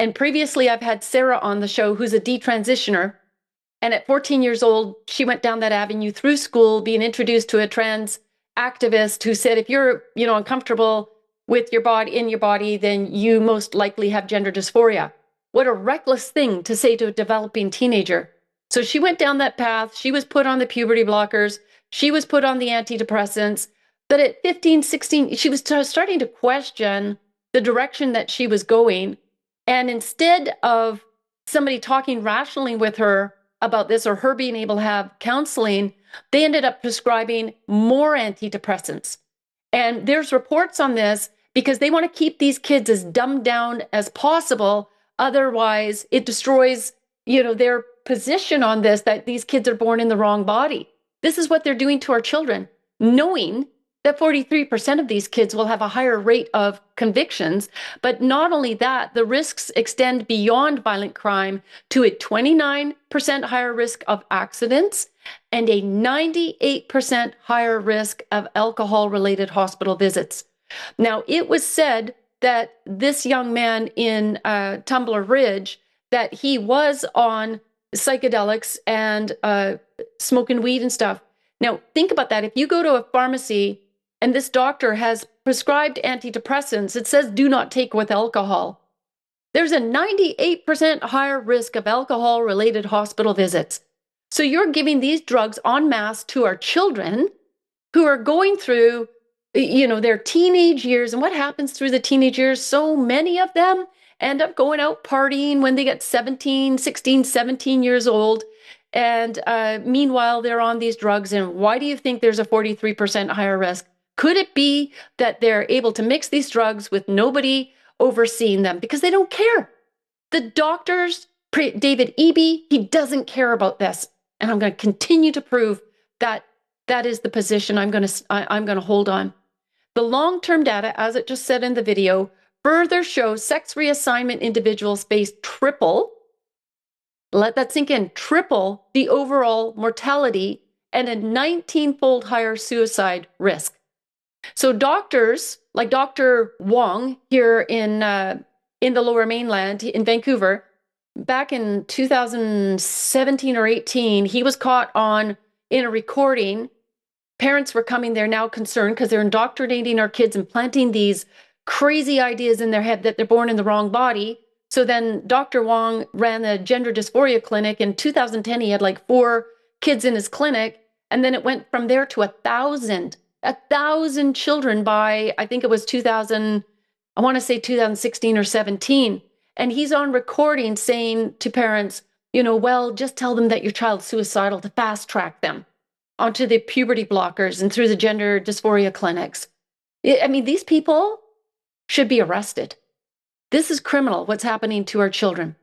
And previously, I've had Sarah on the show, who's a detransitioner. And at 14 years old, she went down that avenue through school, being introduced to a trans activist who said, if you're, uncomfortable with your body, in your body, then you most likely have gender dysphoria. What a reckless thing to say to a developing teenager. So she went down that path. She was put on the puberty blockers. She was put on the antidepressants. But at 15, 16, she was starting to question the direction that she was going. And instead of somebody talking rationally with her about this, or her being able to have counseling, they ended up prescribing more antidepressants. And there's reports on this because they want to keep these kids as dumbed down as possible. Otherwise, it destroys, their position on this, that these kids are born in the wrong body. This is what they're doing to our children, knowing that 43% of these kids will have a higher rate of convictions. But not only that, the risks extend beyond violent crime to a 29% higher risk of accidents and a 98% higher risk of alcohol-related hospital visits. Now, it was said that this young man in Tumbler Ridge, that he was on psychedelics and smoking weed and stuff. Now, think about that. If you go to a pharmacy and this doctor has prescribed antidepressants, it says do not take with alcohol. There's a 98% higher risk of alcohol-related hospital visits. So you're giving these drugs en masse to our children who are going through, their teenage years. And what happens through the teenage years? So many of them end up going out partying when they get 17, 16, 17 years old. And meanwhile, they're on these drugs. And why do you think there's a 43% higher risk? Could it be that they're able to mix these drugs with nobody overseeing them because they don't care? The doctors, David Eby, he doesn't care about this. And I'm going to continue to prove that that is the position I'm going to hold on. The long-term data, as it just said in the video, further shows sex reassignment individuals face triple, let that sink in, triple the overall mortality and a 19-fold higher suicide risk. So doctors like Dr. Wong here in the Lower Mainland in Vancouver, back in 2017 or 18, he was caught in a recording. Parents were coming there now concerned because they're indoctrinating our kids and planting these crazy ideas in their head that they're born in the wrong body. So then Dr. Wong ran a gender dysphoria clinic. In 2010, he had like 4 kids in his clinic. And then it went from there to 1,000 children by, I think it was 2016 or 17. And he's on recording saying to parents, well, just tell them that your child's suicidal to fast track them onto the puberty blockers and through the gender dysphoria clinics. I mean, these people should be arrested. This is criminal, what's happening to our children.